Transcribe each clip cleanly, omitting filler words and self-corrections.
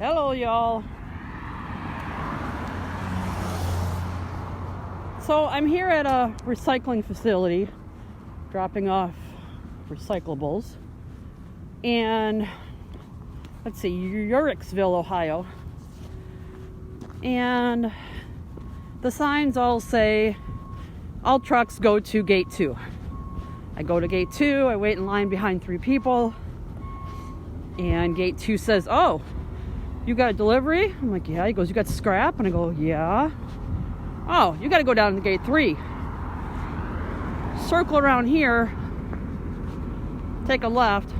Hello, y'all. So I'm here at a recycling facility dropping off recyclables, and let's see, Uricksville, Ohio, and the signs all say all trucks go to gate 2. I go to gate 2, I wait in line behind 3 people, and gate 2 says, "Oh, you got a delivery?" I'm like, "Yeah." He goes, "You got scrap?" And I go, "Yeah." "Oh, you got to go down to gate 3. Circle around here, take a left,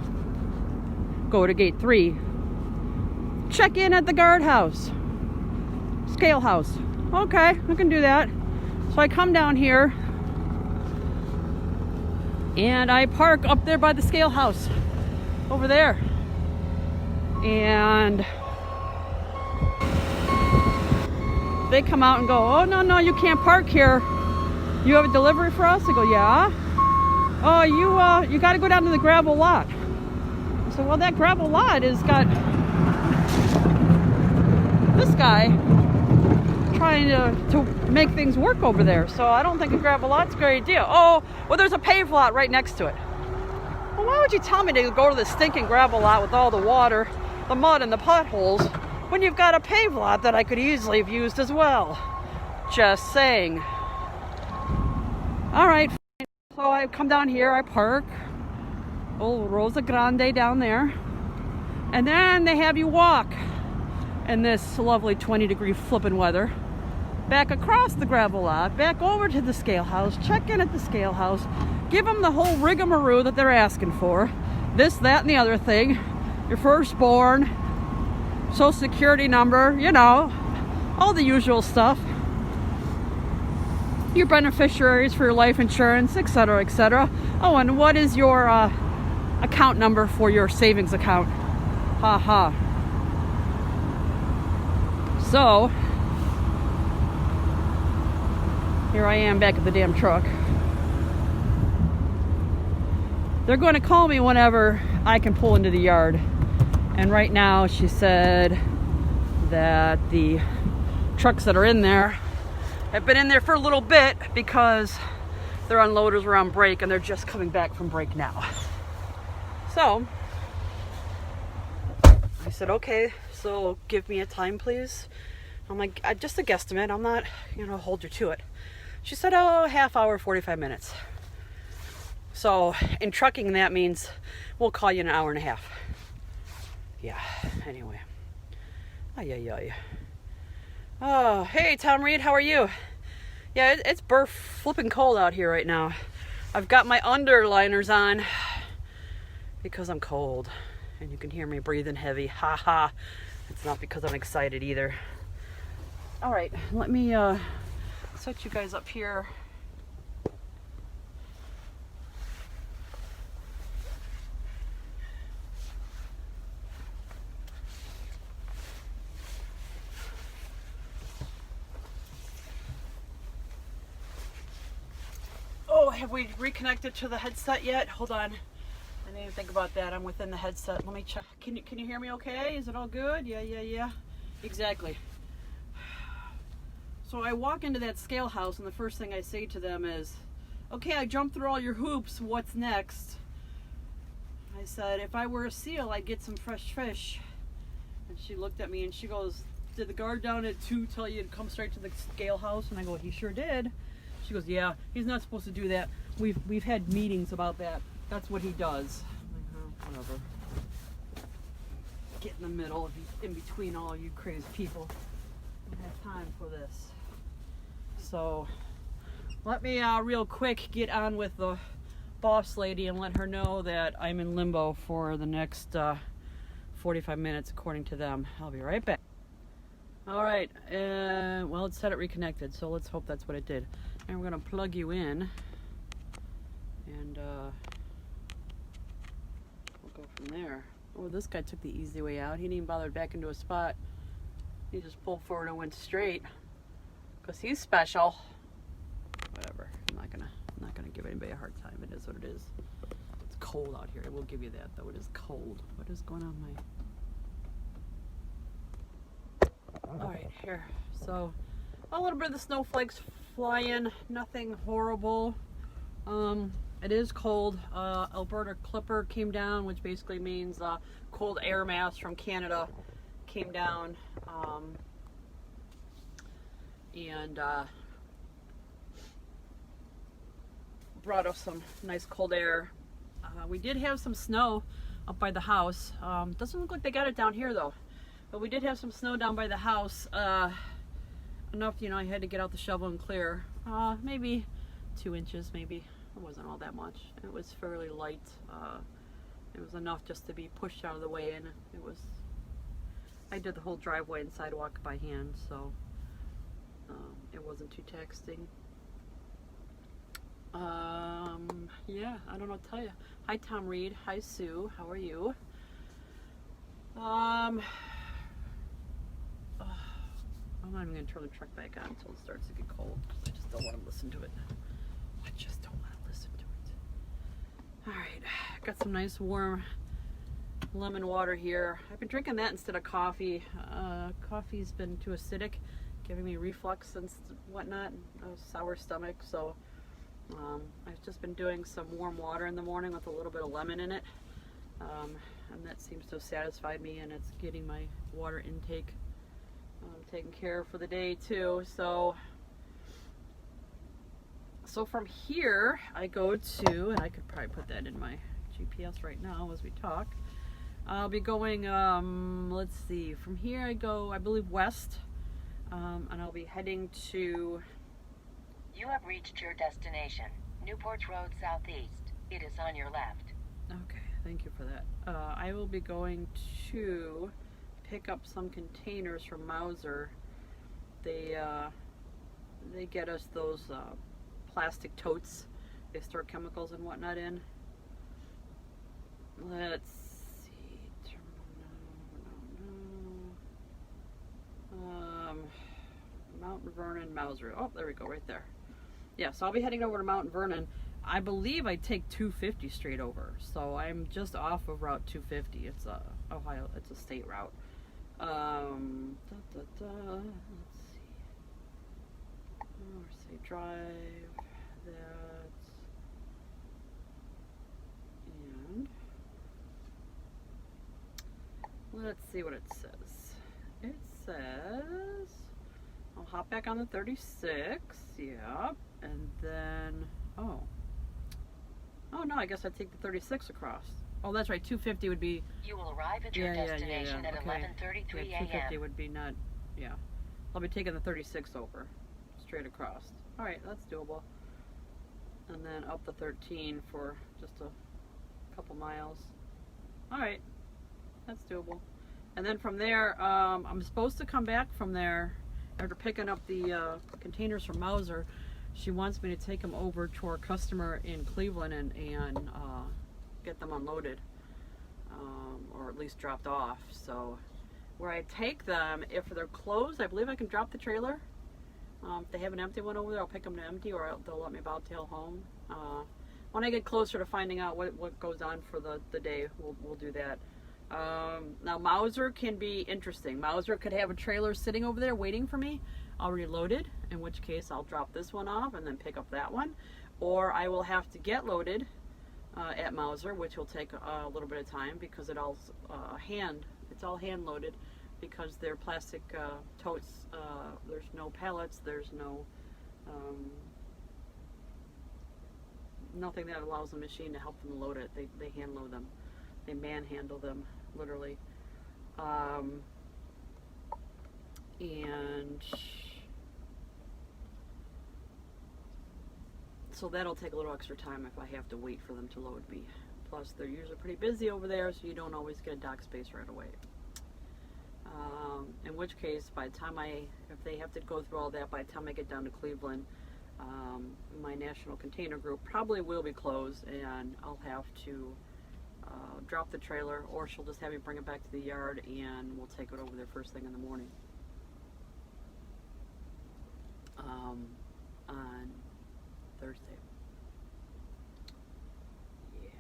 go to gate 3. Check in at the guardhouse, scale house." "Okay, I can do that." So I come down here and I park up there by the scale house over there. And they come out and go, "Oh, no, you can't park here. You have a delivery for us?" I go, "Yeah." "Oh, you got to go down to the gravel lot." I said, "Well, that gravel lot has got this guy trying to make things work over there, so I don't think a gravel lot's a great idea." "Oh, well, there's a paved lot right next to it." "Well, why would you tell me to go to the stinking gravel lot with all the water, the mud, and the potholes when you've got a paved lot that I could easily have used as well?" Just saying. All right, fine. So I come down here, I park, old Rosa Grande down there, and then they have you walk in this lovely 20-degree flippin' weather back across the gravel lot, back over to the scale house, check in at the scale house, give them the whole rigmarole that they're asking for, this, that, and the other thing, your firstborn, social security number, all the usual stuff, your beneficiaries for your life insurance, etc., etc. Oh, and what is your account number for your savings account? Ha ha. So here I am back at the damn truck. They're going to call me whenever I can pull into the yard. And right now she said that the trucks that are in there have been in there for a little bit because their unloaders were on break and they're just coming back from break now. So I said, "Okay, so give me a time, please." I'm like, "Just a guesstimate. I'm not, hold you to it." She said, "Oh, half hour, 45 minutes. So in trucking, that means we'll call you in an hour and a half. Yeah, anyway. Ay. Oh, hey, Tom Reed, how are you? Yeah, it's flipping cold out here right now. I've got my underliners on because I'm cold. And you can hear me breathing heavy. Ha ha. It's not because I'm excited either. All right, let me set you guys up here. Oh, have we reconnected to the headset yet? Hold on. I didn't even think about that. I'm within the headset. Let me check. Can you hear me okay? Is it all good? Yeah. Exactly. So I walk into that scale house and the first thing I say to them is, "Okay, I jumped through all your hoops. What's next?" I said, "If I were a seal, I'd get some fresh fish." And she looked at me and she goes, "Did the guard down at 2 tell you to come straight to the scale house?" And I go, "He sure did." She goes, "Yeah, he's not supposed to do that. We've had meetings about that. That's what he does." I'm like, "Oh, whatever." Get in the middle, in between all you crazy people. I don't have time for this. So let me real quick get on with the boss lady and let her know that I'm in limbo for the next 45 minutes according to them. I'll be right back. All right, well, it said it reconnected, so let's hope that's what it did. And we're gonna plug you in and we'll go from there. Oh, this guy took the easy way out. He didn't even bother back into a spot. He just pulled forward and went straight because he's special. Whatever. I'm not gonna give anybody a hard time. It is what it is. It's cold out here. I will give you that, though. It is cold. What is going on, here. So a little bit of the snowflakes flying, nothing horrible. It is cold. Alberta Clipper came down, which basically means cold air mass from Canada came down, and brought us some nice cold air. We did have some snow up by the house. Doesn't look like they got it down here though, but we did have some snow down by the house. Enough, you know, I had to get out the shovel and clear. Maybe 2 inches, maybe. It wasn't all that much. It was fairly light. It was enough just to be pushed out of the way, and it was. I did the whole driveway and sidewalk by hand, so it wasn't too taxing. Yeah, I don't know what to tell you. Hi, Tom Reed. Hi, Sue. How are you? I'm not even going to turn the truck back on until it starts to get cold. I just don't want to listen to it. I just don't want to listen to it. All right, got some nice warm lemon water here. I've been drinking that instead of coffee. Coffee's been too acidic, giving me reflux and whatnot, a sour stomach. So I've just been doing some warm water in the morning with a little bit of lemon in it. And that seems to have satisfied me, and it's getting my water intake taken care of for the day too. So from here I go to, and I could probably put that in my GPS right now as we talk. I'll be going, let's see, from here I go, I believe, west, and I'll be heading to... You have reached your destination, Newport Road Southeast. It is on your left. Okay, thank you for that. I will be going to pick up some containers from Mauser. They get us those plastic totes they store chemicals and whatnot in. Let's see. Mount Vernon, Mauser. Oh, there we go, right there. Yeah, so I'll be heading over to Mount Vernon. I believe I take 250 straight over, so I'm just off of Route 250. It's Ohio. It's a state route. Let's see. Say drive that, and let's see what it says. It says I'll hop back on the 36. Yep, and then oh no, I guess I'd take the 36 across. Oh, that's right. 250 would be. You will arrive at your destination at 11:33 a.m. 250 would be not. Yeah, I'll be taking the 36 over, straight across. All right, that's doable. And then up the 13 for just a couple miles. All right, that's doable. And then from there, I'm supposed to come back from there after picking up the containers from Mauser. She wants me to take them over to our customer in Cleveland and get them unloaded, or at least dropped off. So where I take them, if they're closed, I believe I can drop the trailer. If they have an empty one over there, I'll pick them to empty, or they'll let me bobtail home. When I get closer to finding out what goes on for the day, we'll do that. Now Mauser can be interesting. Mauser could have a trailer sitting over there waiting for me, already loaded, in which case I'll drop this one off and then pick up that one, or I will have to get loaded at Mauser, which will take a little bit of time because it's all hand loaded, because they're plastic totes. There's no pallets, there's no nothing that allows the machine to help them load it. They hand load them. They manhandle them, literally. And so that'll take a little extra time if I have to wait for them to load me. Plus, they're usually pretty busy over there, so you don't always get a dock space right away. In which case, by the time if they have to go through all that, by the time I get down to Cleveland, my National Container Group probably will be closed, and I'll have to drop the trailer, or she'll just have me bring it back to the yard and we'll take it over there first thing in the morning on Thursday. Yeah.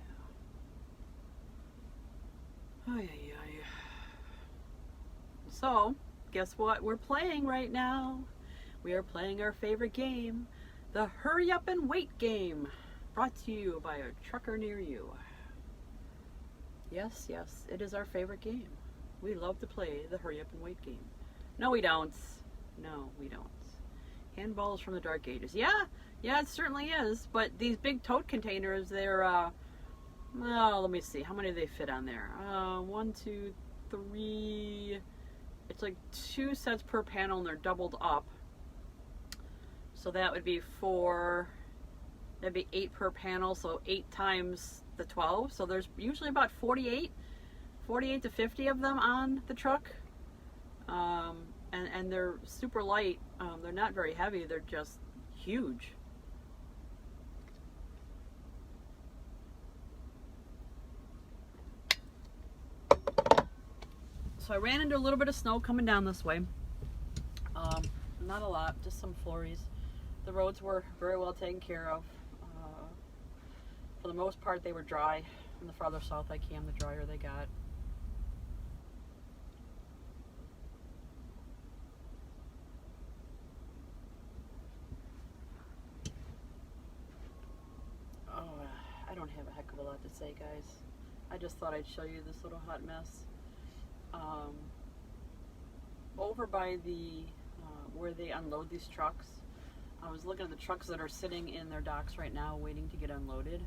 So guess what we're playing right now? We are playing our favorite game, the Hurry Up and Wait game, brought to you by a trucker near you. Yes, yes, it is our favorite game. We love to play the Hurry Up and Wait game. No, we don't. No, we don't. Handballs from the Dark Ages. Yeah, it certainly is. But these big tote containers, they're, well, let me see. How many do they fit on there? 1, 2, 3. It's like 2 sets per panel, and they're doubled up. So that would be 4. That'd be 8 per panel, so 8 times the 12. So there's usually about 48 to 50 of them on the truck. And they're super light. They're not very heavy. They're just huge. So I ran into a little bit of snow coming down this way. Not a lot, just some flurries. The roads were very well taken care of. For the most part, they were dry. And the farther south I came, the drier they got. I don't have a heck of a lot to say, guys. I just thought I'd show you this little hot mess. Over by the where they unload these trucks, I was looking at the trucks that are sitting in their docks right now waiting to get unloaded.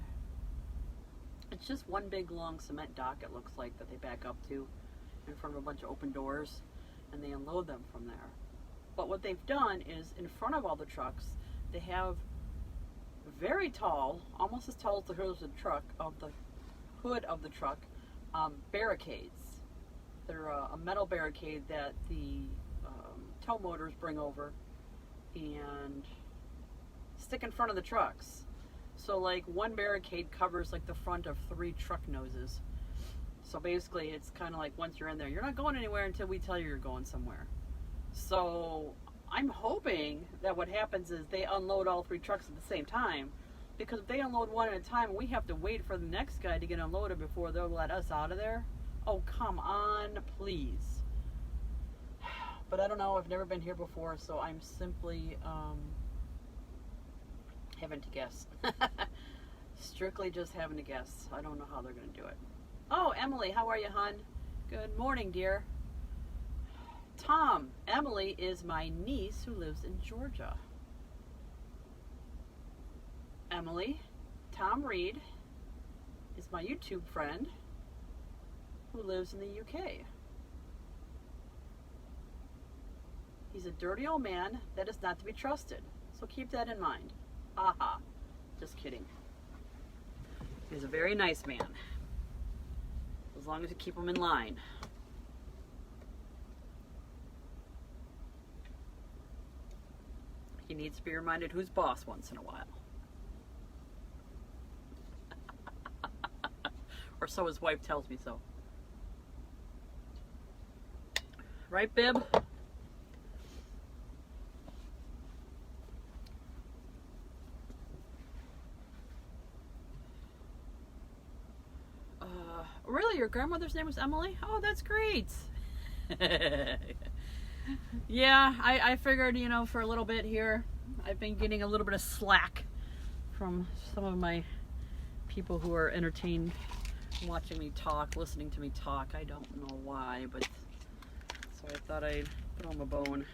It's just one big long cement dock, it looks like, that they back up to in front of a bunch of open doors, and they unload them from there. But what they've done is, in front of all the trucks, they have very tall, almost as tall as the hood of the truck, barricades. They're a metal barricade that the tow motors bring over and stick in front of the trucks. So like one barricade covers like the front of 3 truck noses. So basically it's kind of like once you're in there, you're not going anywhere until we tell you you're going somewhere. So I'm hoping that what happens is they unload all 3 trucks at the same time, because if they unload one at a time, we have to wait for the next guy to get unloaded before they'll let us out of there. Oh, come on, please. But I don't know, I've never been here before, so I'm simply having to guess. Strictly just having to guess. I don't know how they're going to do it. Oh, Emily, how are you, hon? Good morning, dear. Tom, Emily is my niece who lives in Georgia. Emily, Tom Reed is my YouTube friend who lives in the UK. He's a dirty old man that is not to be trusted, so keep that in mind. Haha, just kidding. He's a very nice man, as long as you keep him in line. He needs to be reminded who's boss once in a while. Or so his wife tells me so. Right, Bib? Really? Your grandmother's name was Emily? Oh, that's great. Yeah, I figured, you know, for a little bit here, I've been getting a little bit of slack from some of my people who are entertained watching me talk, listening to me talk. I don't know why, but so I thought I'd put on a bone.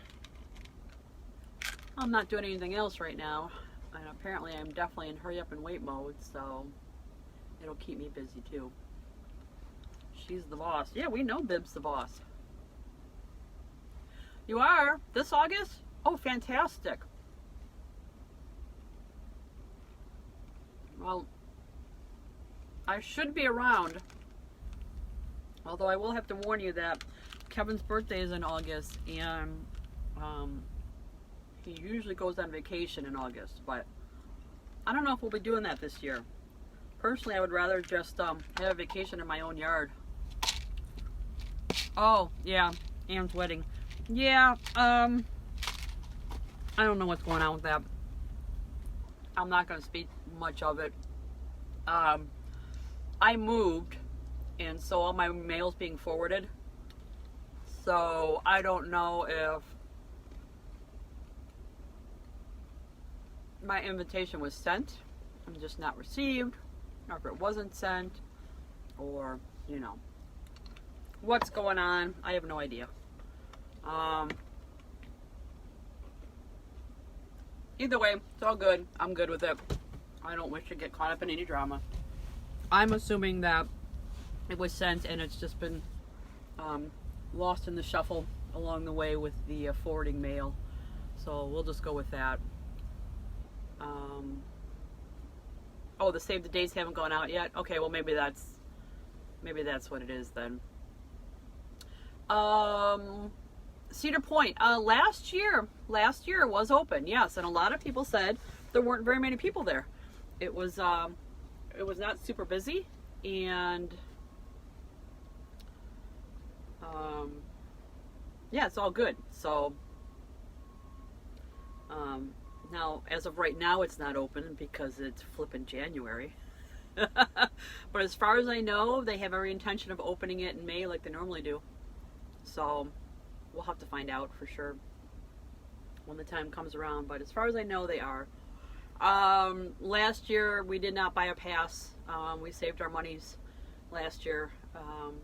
I'm not doing anything else right now, and apparently I'm definitely in hurry up and wait mode, so it'll keep me busy too. She's the boss. Yeah, we know Bib's the boss. You are? This August? Oh, fantastic. Well, I should be around. Although I will have to warn you that Kevin's birthday is in August, and he usually goes on vacation in August, but I don't know if we'll be doing that this year. Personally, I would rather just have a vacation in my own yard. Oh, yeah, Anne's wedding. Yeah, I don't know what's going on with that. I'm not going to speak much of it. I moved, and so all my mail's being forwarded. So I don't know if my invitation was sent and just not received, or if it wasn't sent, or, you know, what's going on. I have no idea. Either way, it's all good. I'm good with it. I don't wish to get caught up in any drama. I'm assuming that it was sent and it's just been lost in the shuffle along the way with the forwarding mail. So we'll just go with that. Oh, the save the dates haven't gone out yet? Okay, well maybe that's what it is then. Cedar Point, last year it was open, yes, and a lot of people said there weren't very many people there. It was not super busy, and yeah, it's all good. So now, as of right now, it's not open because it's flippin' January. But as far as I know, they have every intention of opening it in May like they normally do. So we'll have to find out for sure when the time comes around. But as far as I know, they are. Last year, we did not buy a pass. We saved our monies last year.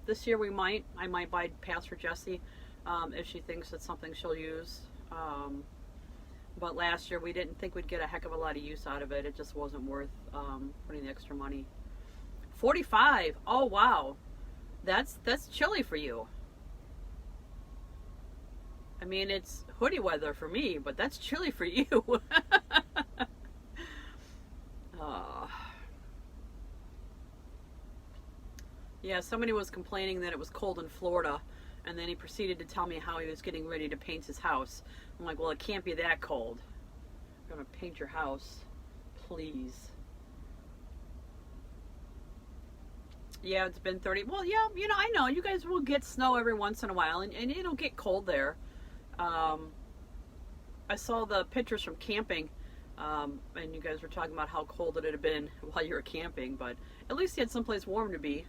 This year, I might buy a pass for Jessie if she thinks it's something she'll use. But last year, we didn't think we'd get a heck of a lot of use out of it. It just wasn't worth putting the extra money. 45. Oh, wow. That's chilly for you. I mean, it's hoodie weather for me, but that's chilly for you. Yeah, somebody was complaining that it was cold in Florida, and then he proceeded to tell me how he was getting ready to paint his house. I'm like, well, it can't be that cold. I'm going to paint your house, please. Yeah, it's been 30. Well, yeah, you know, I know. You guys will get snow every once in a while, and it'll get cold there. I saw the pictures from camping, and you guys were talking about how cold it had been while you were camping, but at least you had someplace warm to be.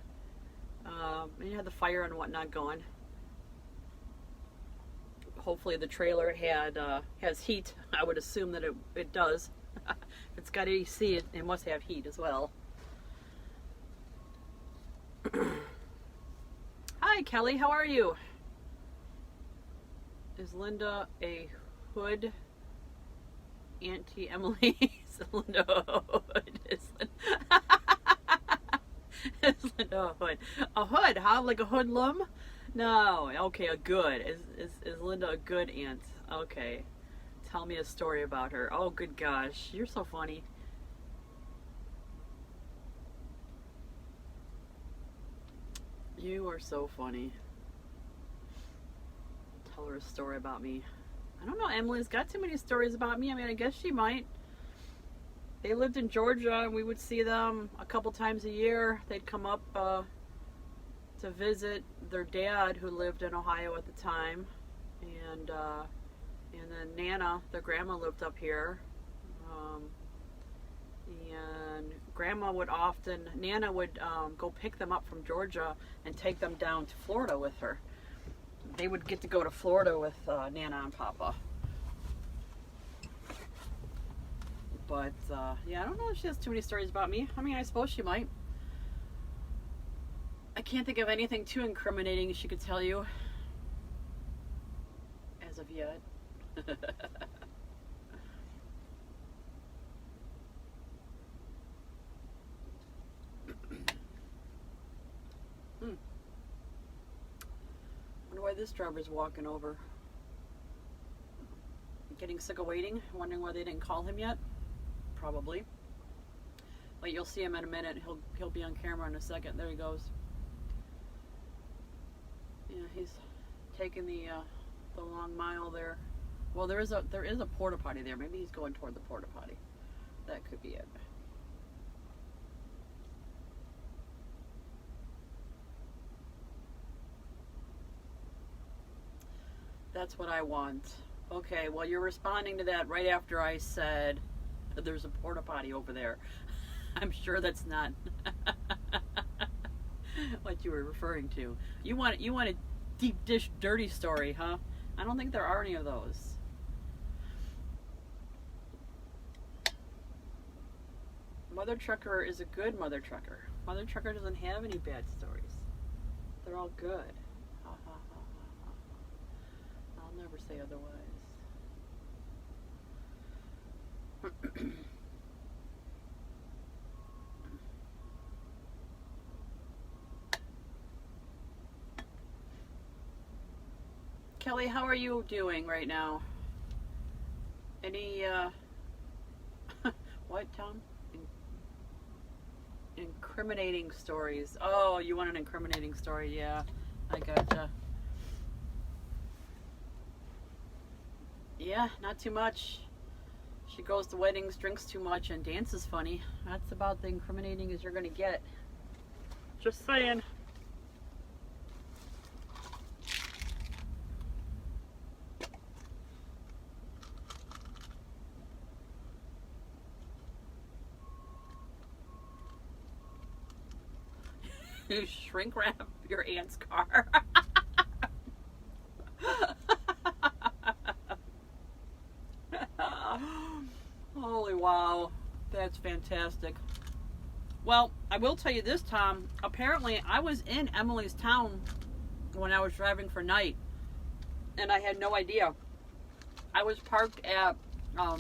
And you had the fire and whatnot going. Hopefully the trailer has heat. I would assume that it does. If it's got AC, it must have heat as well. Hi, Kelly. How are you? Is Linda a hood? Auntie Emily? Is Linda a hood? Is Linda a hood? A hood, huh? Like a hoodlum? No. Okay, a good. Is Linda a good aunt? Okay. Tell me a story about her. Oh, good gosh. You're so funny. You are so funny. Tell her a story about me. I don't know, Emily's got too many stories about me. I mean, I guess she might. They lived in Georgia, and we would see them a couple times a year. They'd come up to visit their dad, who lived in Ohio at the time, and then Nana, their grandma, lived up here. And Nana would go pick them up from Georgia and take them down to Florida with her. They would get to go to Florida with Nana and Papa. But, yeah, I don't know if she has too many stories about me. I mean, I suppose she might. I can't think of anything too incriminating she could tell you. As of yet. Wonder why this driver's walking over. Getting sick of waiting, wondering why they didn't call him yet. Probably. But you'll see him in a minute. He'll be on camera in a second. There he goes. Yeah, he's taking the long mile there. Well, there is a porta potty there. Maybe he's going toward the porta potty. That could be it. That's what I want. Okay, well, you're responding to that right after I said there's a porta potty over there. I'm sure that's not what you were referring to. You want to deep dish dirty story, huh? I don't think there are any of those. Mother Trucker is a good Mother Trucker. Mother Trucker doesn't have any bad stories. They're all good. Ha, ha, ha, ha, ha. I'll never say otherwise. Kelly, how are you doing right now? Any, what, Tom? Incriminating stories. Oh, you want an incriminating story? Yeah, I gotcha. Yeah, not too much. She goes to weddings, drinks too much, and dances funny. That's about the incriminating as you're gonna get. Just saying. You shrink wrap your aunt's car. Holy wow, that's fantastic. Well, I will tell you this, Tom. Apparently, I was in Emily's town when I was driving for night, and I had no idea. I was parked at a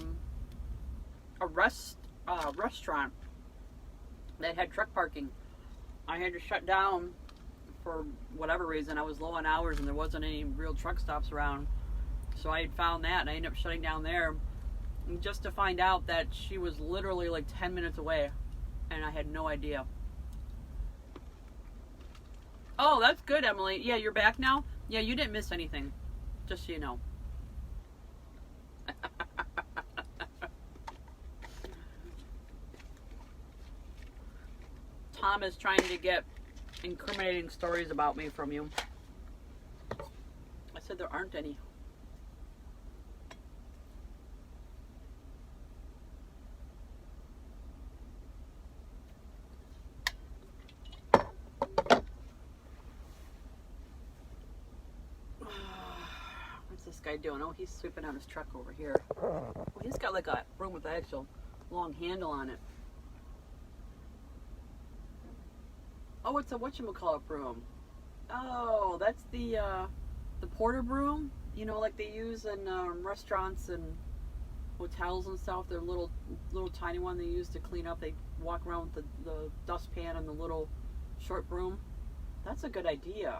restaurant that had truck parking. I had to shut down for whatever reason. I was low on hours and there wasn't any real truck stops around. So I had found that and I ended up shutting down there just to find out that she was literally like 10 minutes away and I had no idea. Oh, that's good, Emily. Yeah, you're back now? Yeah, you didn't miss anything. Just so you know. Tom is trying to get incriminating stories about me from you. I said there aren't any. What's this guy doing? Oh, he's sweeping out his truck over here. Oh, he's got like a broom with an actual long handle on it. Oh, it's a whatchamacallit broom. Oh, that's the porter broom. You know, like they use in restaurants and hotels and stuff. They're little tiny one they use to clean up. They walk around with the dustpan and the little short broom. That's a good idea.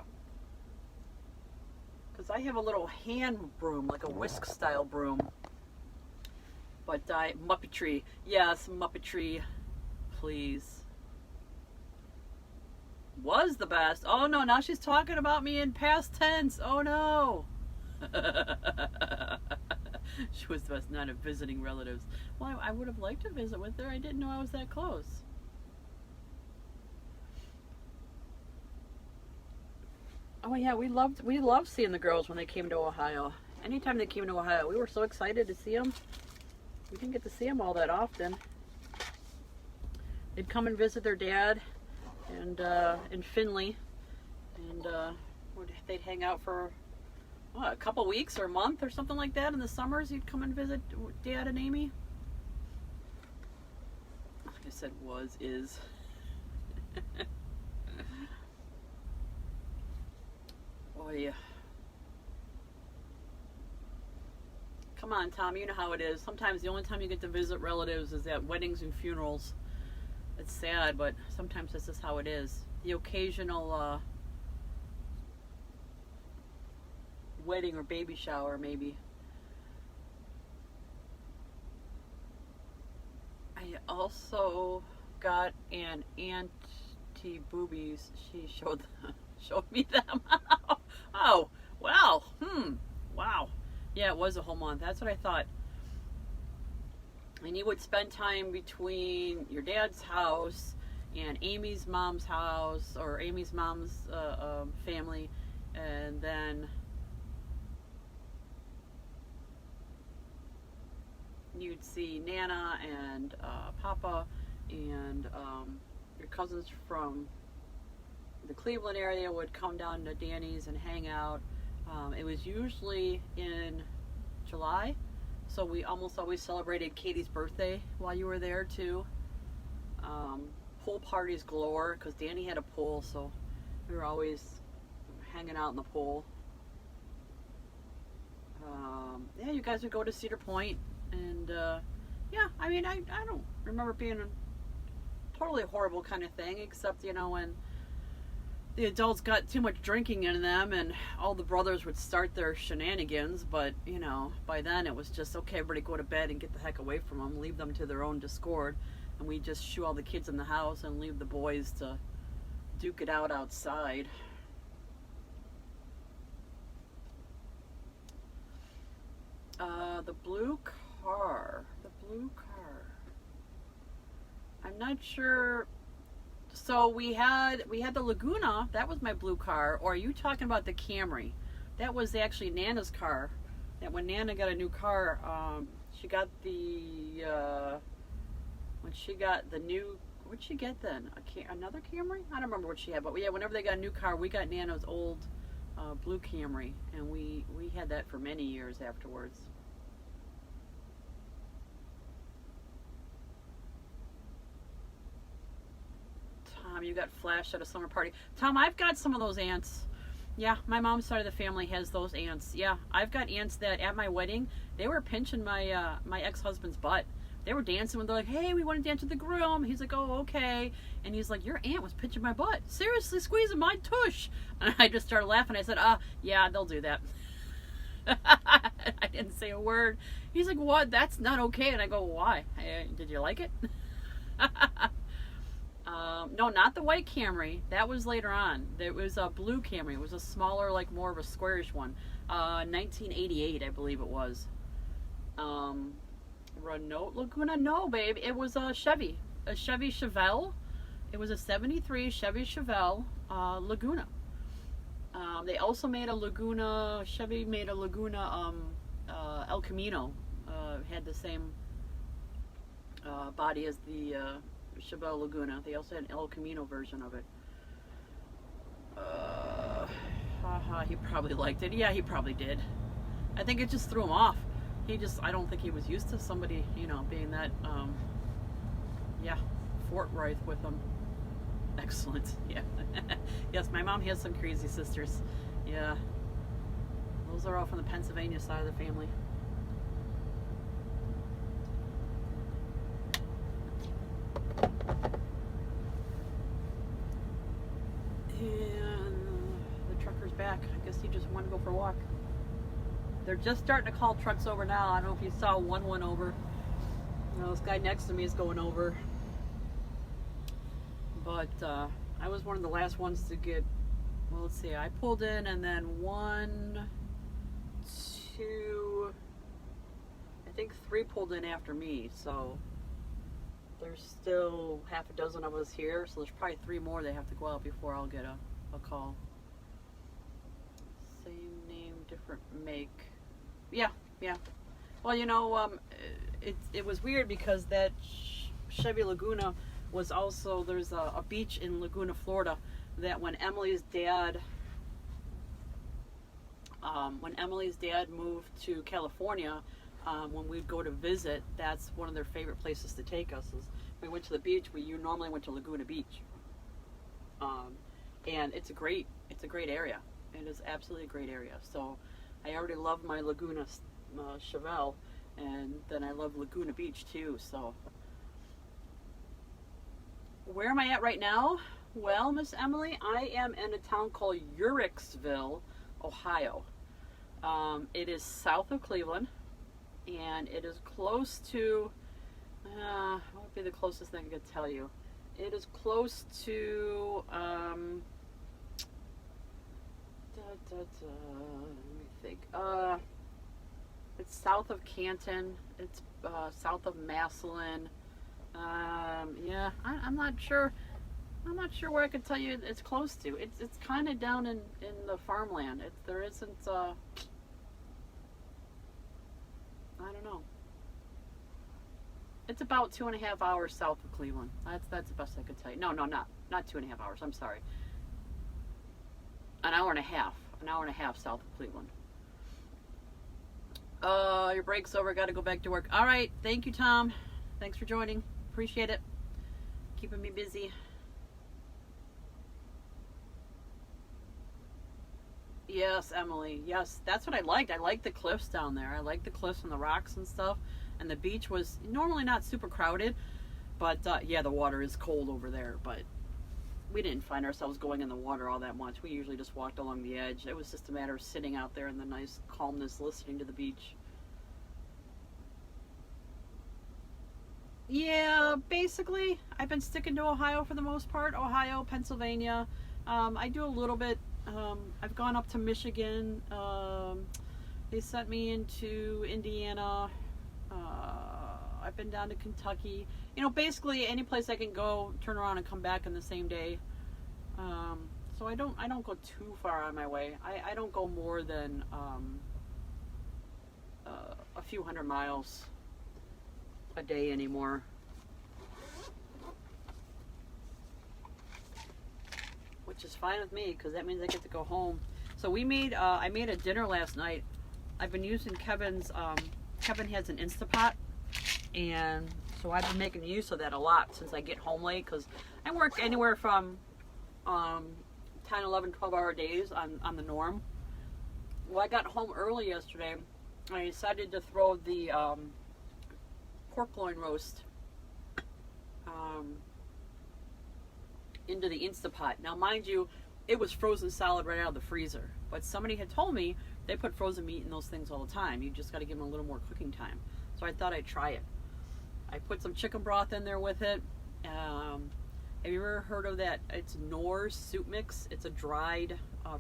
Because I have a little hand broom, like a whisk style broom. But Muppetry. Yes, Muppetry. Please. Was the best. Oh no, now she's talking about me in past tense. Oh no. She was the best, not of visiting relatives. Well, I would have liked to visit with her. I didn't know I was that close. Oh yeah, we loved seeing the girls when they came to Ohio. Anytime they came to Ohio, we were so excited to see them. We didn't get to see them all that often. They'd come and visit their dad. And in Findlay, and they'd hang out for a couple weeks or a month or something like that. In the summers, you'd come and visit Dad and Amy. Like I said, is. Oh yeah. Come on, Tom. You know how it is. Sometimes the only time you get to visit relatives is at weddings and funerals. It's sad, but sometimes this is how it is. The occasional wedding or baby shower, maybe. I also got an Auntie Boobies. She showed me them. Oh, wow. Wow. Yeah, it was a whole month. That's what I thought. And you would spend time between your dad's house and Amy's mom's house, or Amy's mom's family, and then you'd see Nana and Papa and your cousins from the Cleveland area would come down to Danny's and hang out. It was usually in July, so we almost always celebrated Katie's birthday while you were there too. Pool parties galore because Danny had a pool, so we were always hanging out in the pool. Yeah, you guys would go to Cedar Point, and yeah, I mean, I don't remember being a totally horrible kind of thing, except, you know, when the adults got too much drinking in them and all the brothers would start their shenanigans. But, you know, by then it was just, okay, everybody go to bed and get the heck away from them, leave them to their own discord, and we just shoo all the kids in the house and leave the boys to duke it out outside. The blue car. I'm not sure. So we had the Laguna. That was my blue car. Or are you talking about the Camry? That was actually Nana's car. That when Nana got a new car, she got when she got the new. What'd she get then? Another Camry? I don't remember what she had. But yeah, whenever they got a new car, we got Nana's old blue Camry, and we had that for many years afterwards. Tom, you got flashed at a summer party. Tom, I've got some of those aunts. Yeah, my mom's side of the family has those aunts. Yeah, I've got aunts that at my wedding, they were pinching my my ex-husband's butt. They were dancing when they're like, hey, we want to dance with the groom. He's like, oh, okay. And he's like, your aunt was pinching my butt. Seriously, squeezing my tush. And I just started laughing. I said, yeah, they'll do that. I didn't say a word. He's like, what? That's not okay. And I go, why? Did you like it? No, not the white Camry. That was later on. There was a blue Camry. It was a smaller, like more of a squarish one. 1988, I believe it was. Renault Laguna? No, babe. It was a Chevy Chevelle. It was a 73 Chevy Chevelle Laguna. They also made a Laguna. Chevy made a Laguna El Camino. Had the same body as the Chevelle Laguna. They also had an El Camino version of it. He probably liked it. Yeah, he probably did. I think it just threw him off. I don't think he was used to somebody, you know, being that, yeah, forthright with them. Excellent. Yeah. Yes, my mom has some crazy sisters. Yeah. Those are all from the Pennsylvania side of the family. And the trucker's back. I guess he just wanted to go for a walk. They're just starting to call trucks over now. I don't know if you saw one went over. You know, this guy next to me is going over. But I was one of the last ones to get, well, let's see, I pulled in and then 1, 2, I think 3 pulled in after me. So there's still half a dozen of us here. So there's probably 3 more that have to go out before I'll get a call. Same name, different make. Yeah. Well, you know, it was weird because that Chevy Laguna was also, there's a beach in Laguna, Florida, that when Emily's dad moved to California, when we'd go to visit, that's one of their favorite places to take us. Is we went to the beach. You normally went to Laguna Beach, and it's a great area. It is absolutely a great area. So I already love my Laguna Chevelle, and then I love Laguna Beach too. So where am I at right now? Well, Miss Emily, I am in a town called Uhrichsville, Ohio. It is south of Cleveland, and it is close to, what would be the closest thing I could tell you? It is close to, let me think. It's south of Canton. It's south of Massillon. Yeah, I'm not sure. I'm not sure where I could tell you it's close to. It's kind of down in the farmland. There isn't. I don't know. It's about 2.5 hours south of Cleveland. That's the best I could tell you. No, not 2.5 hours. I'm sorry. an hour and a half south of Cleveland. Your break's over. Got to go back to work. All right. Thank you, Tom. Thanks for joining. Appreciate it. Keeping me busy. Yes, Emily. Yes, that's what I liked. I liked the cliffs down there. I liked the cliffs and the rocks and stuff. And the beach was normally not super crowded. But yeah, the water is cold over there. But we didn't find ourselves going in the water all that much. We usually just walked along the edge. It was just a matter of sitting out there in the nice calmness, listening to the beach. Yeah, basically, I've been sticking to Ohio for the most part. Ohio, Pennsylvania. I do a little bit. I've gone up to Michigan. They sent me into Indiana. I've been down to Kentucky. You know, basically any place I can go, turn around and come back in the same day. So I don't go too far on my way. I don't go more than a few hundred miles a day anymore. Which is fine with me because that means I get to go home. So I made a dinner last night. I've been using Kevin's, Kevin has an Instapot, and so I've been making use of that a lot since I get home late because I work anywhere from 10, 11, 12-hour days on the norm. Well, I got home early yesterday. I decided to throw the pork loin roast into the Instapot. Now, mind you, it was frozen solid right out of the freezer. But somebody had told me they put frozen meat in those things all the time. You just got to give them a little more cooking time. So I thought I'd try it. I put some chicken broth in there with it. Have you ever heard of that? It's Knorr's soup mix. It's a dried,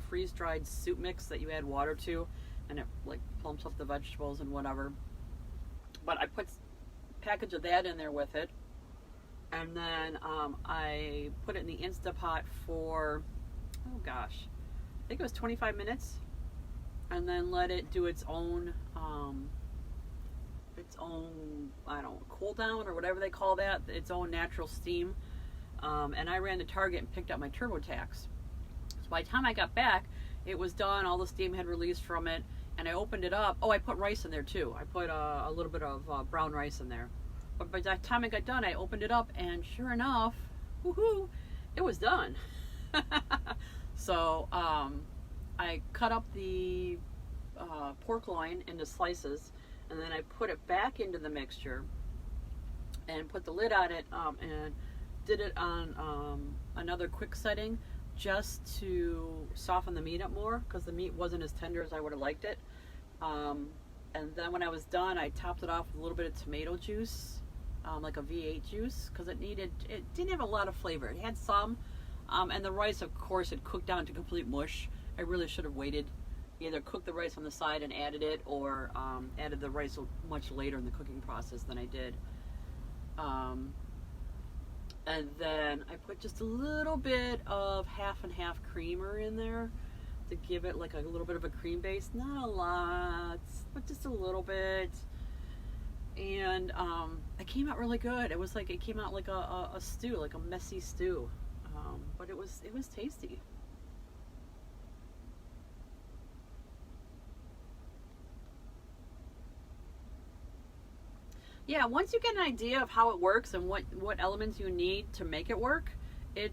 freeze-dried soup mix that you add water to, and it like plumps up the vegetables and whatever. But I put a package of that in there with it. And then I put it in the Instapot for, oh gosh, I think it was 25 minutes. And then let it do its own, I don't know, cool down or whatever they call that, its own natural steam. And I ran to Target and picked up my TurboTax. So by the time I got back, it was done, all the steam had released from it, and I opened it up. Oh, I put rice in there too. I put a little bit of brown rice in there. But by the time I got done, I opened it up, and sure enough, woohoo, it was done. So I cut up the pork loin into slices, and then I put it back into the mixture and put the lid on it and did it on another quick setting just to soften the meat up more because the meat wasn't as tender as I would have liked it. And then when I was done, I topped it off with a little bit of tomato juice. Like a V8 juice, because it didn't have a lot of flavor. It had some, and the rice, of course, had cooked down to complete mush. I really should have waited, either cooked the rice on the side and added it, or added the rice much later in the cooking process than I did. And then I put just a little bit of half and half creamer in there to give it like a little bit of a cream base. Not a lot, but just a little bit. And it came out really good. It came out like a stew, like a messy stew, but it was tasty. Yeah, once you get an idea of how it works and what elements you need to make it work, it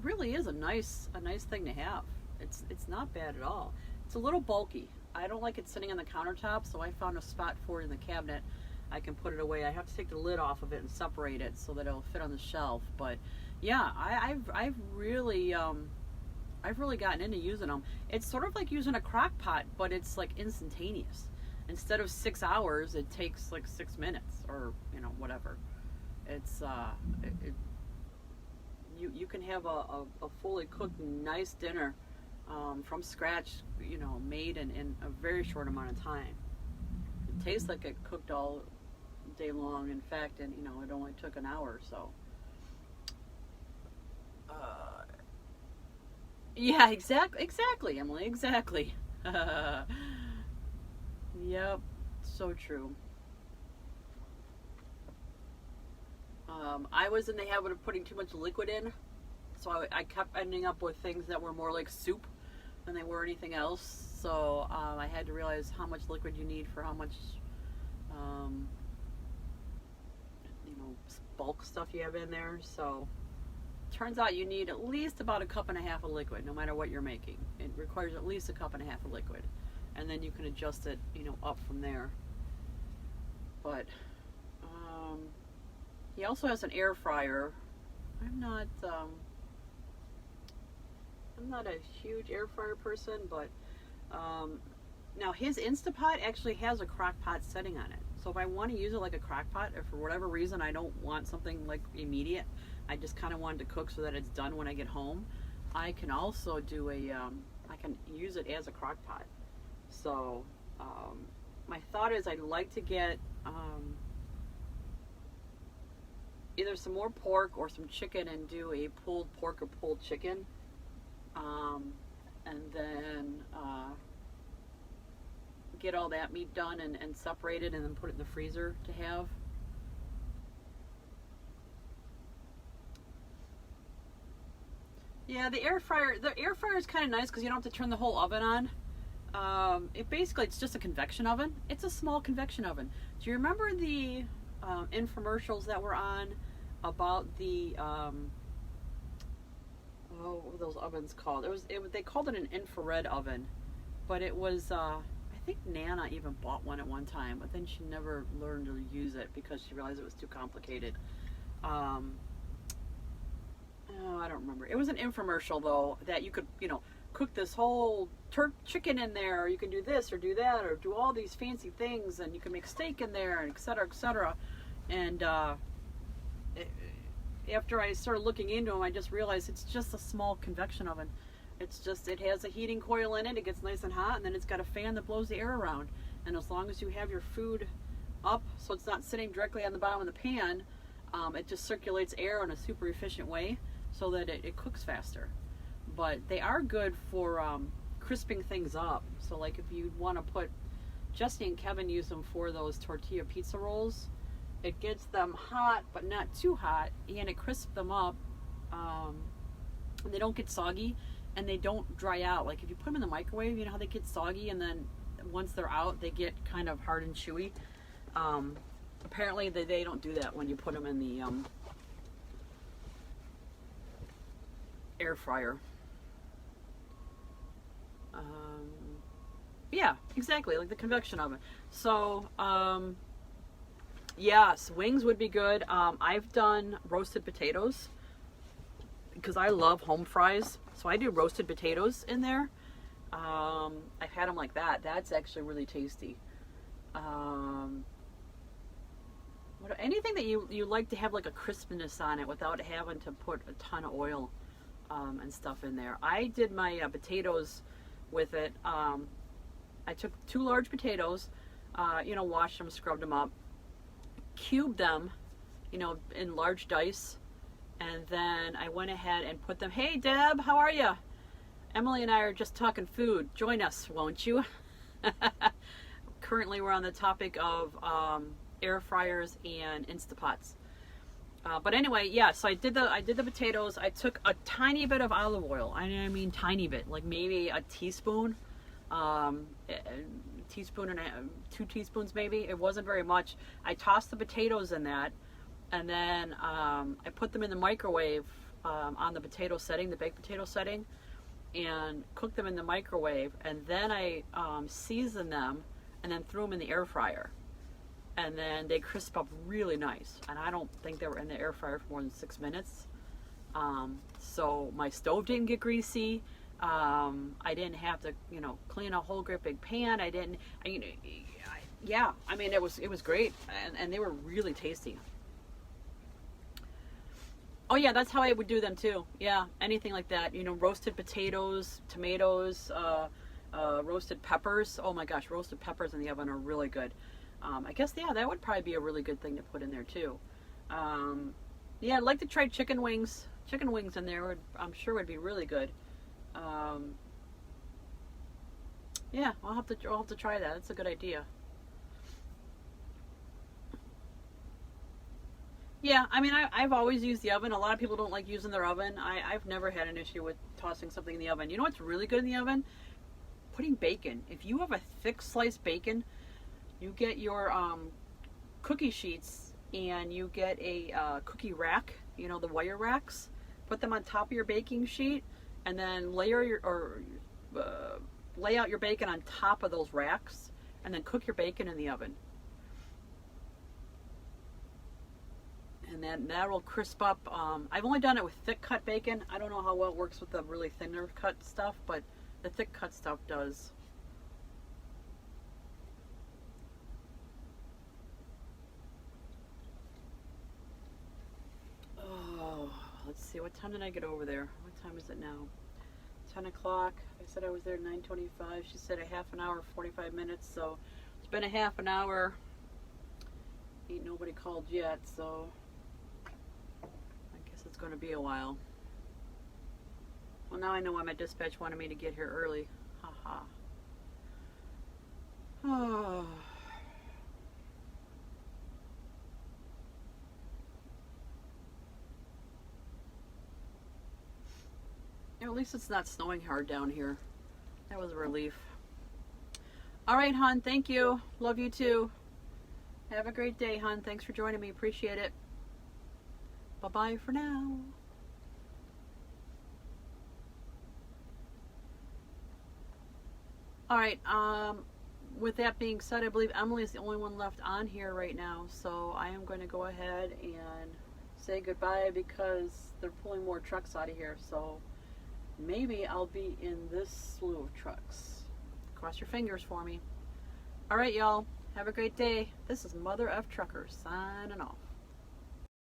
really is a nice thing to have. It's not bad at all. It's a little bulky. I don't like it sitting on the countertop, so I found a spot for it in the cabinet. I can put it away. I have to take the lid off of it and separate it so that it'll fit on the shelf. But yeah, I've really gotten into using them. It's sort of like using a crock pot, but it's like instantaneous. Instead of 6 hours, it takes like 6 minutes, or whatever. It's you can have a fully cooked nice dinner from scratch, made in a very short amount of time. It tastes like it cooked all day long, in fact, and it only took an hour or so. Yeah, exactly, Emily, exactly. Yep, so true. I was in the habit of putting too much liquid in, so I kept ending up with things that were more like soup than they were anything else. So I had to realize how much liquid you need for how much, um, you know, bulk stuff you have in there. So turns out you need at least about a cup and a half of liquid, no matter what you're making. It requires at least a cup and a half of liquid, and then you can adjust it, you know, up from there. But he also has an air fryer. I'm not a huge air fryer person, but now his Instapot actually has a crock pot setting on it. So if I want to use it like a crock pot, or for whatever reason I don't want something like immediate, I just kind of wanted to cook so that it's done when I get home, I can also do I can use it as a crock pot. So my thought is I'd like to get either some more pork or some chicken and do a pulled pork or pulled chicken. And then get all that meat done and separated, and then put it in the freezer to have. Yeah, the air fryer is kind of nice because you don't have to turn the whole oven on. It's just a convection oven. It's a small convection oven. Do you remember the infomercials that were on about the what were those ovens called? They called it an infrared oven, but it was I think Nana even bought one at one time, but then she never learned to use it because she realized it was too complicated. Oh, I don't remember. It was an infomercial though, that you could, you know, cook this whole chicken in there, or you can do this or do that or do all these fancy things, and you can make steak in there, and et cetera, et cetera. And after I started looking into them, I just realized it's just a small convection oven. It has a heating coil in it. It gets nice and hot, and then it's got a fan that blows the air around. And as long as you have your food up, so it's not sitting directly on the bottom of the pan, it just circulates air in a super efficient way, so that it cooks faster. But they are good for crisping things up. So like if you want to put, Jesse and Kevin use them for those tortilla pizza rolls. It gets them hot, but not too hot, and it crisps them up. And they don't get soggy, and they don't dry out. Like if you put them in the microwave, you know how they get soggy, and then once they're out, they get kind of hard and chewy. Apparently they don't do that when you put them in the air fryer. Yeah, exactly, like the convection oven. So yes, wings would be good. I've done roasted potatoes because I love home fries, so I do roasted potatoes in there. I've had them like that. That's actually really tasty. Anything that you like to have like a crispness on it without having to put a ton of oil and stuff in there. I did my potatoes with it. I took 2 large potatoes, washed them, scrubbed them up, cubed them, in large dice, and then I went ahead and put them. Hey Deb, how are you? Emily and I are just talking food. Join us, won't you? Currently we're on the topic of air fryers and Instapots. But anyway, yeah, so I did the potatoes. I took a tiny bit of olive oil. I mean tiny bit, like maybe a teaspoon. Teaspoon and 2 teaspoons maybe. It wasn't very much. I tossed the potatoes in that, and then I put them in the microwave on the potato setting, the baked potato setting, and cooked them in the microwave. And then I seasoned them, and then threw them in the air fryer. And then they crisp up really nice. And I don't think they were in the air fryer for more than 6 minutes. So my stove didn't get greasy. I didn't have to, clean a whole great big pan. It was great, and they were really tasty. Oh yeah, that's how I would do them too. Yeah, anything like that. Roasted potatoes, tomatoes, roasted peppers. Oh my gosh, roasted peppers in the oven are really good. I guess, yeah, that would probably be a really good thing to put in there too. I'd like to try chicken wings. Chicken wings in there I'm sure would be really good. Yeah, I'll have to try that. That's a good idea. Yeah, I mean, I've always used the oven. A lot of people don't like using their oven. I've never had an issue with tossing something in the oven. You know what's really good in the oven? Putting bacon. If you have a thick sliced bacon, you get your cookie sheets and you get a cookie rack, you know, the wire racks. Put them on top of your baking sheet and then lay out your bacon on top of those racks and then cook your bacon in the oven. And then that'll crisp up. I've only done it with thick cut bacon. I don't know how well it works with the really thinner cut stuff, but the thick cut stuff does. Oh, let's see. What time did I get over there? What time is it now? 10 o'clock. I said I was there at 9:25. She said a half an hour, 45 minutes. So it's been a half an hour. Ain't nobody called yet, so I guess it's going to be a while. Well, now I know why my dispatch wanted me to get here early. Haha. Oh. At least it's not snowing hard down here. That was a relief. All right, hon. Thank you. Love you too. Have a great day, hon. Thanks for joining me. Appreciate it. Bye-bye for now. All right. With that being said, I believe Emily is the only one left on here right now. So I am going to go ahead and say goodbye because they're pulling more trucks out of here. So maybe I'll be in this slew of trucks. Cross your fingers for me. All right, y'all. Have a great day. This is Mother F Truckers signing off.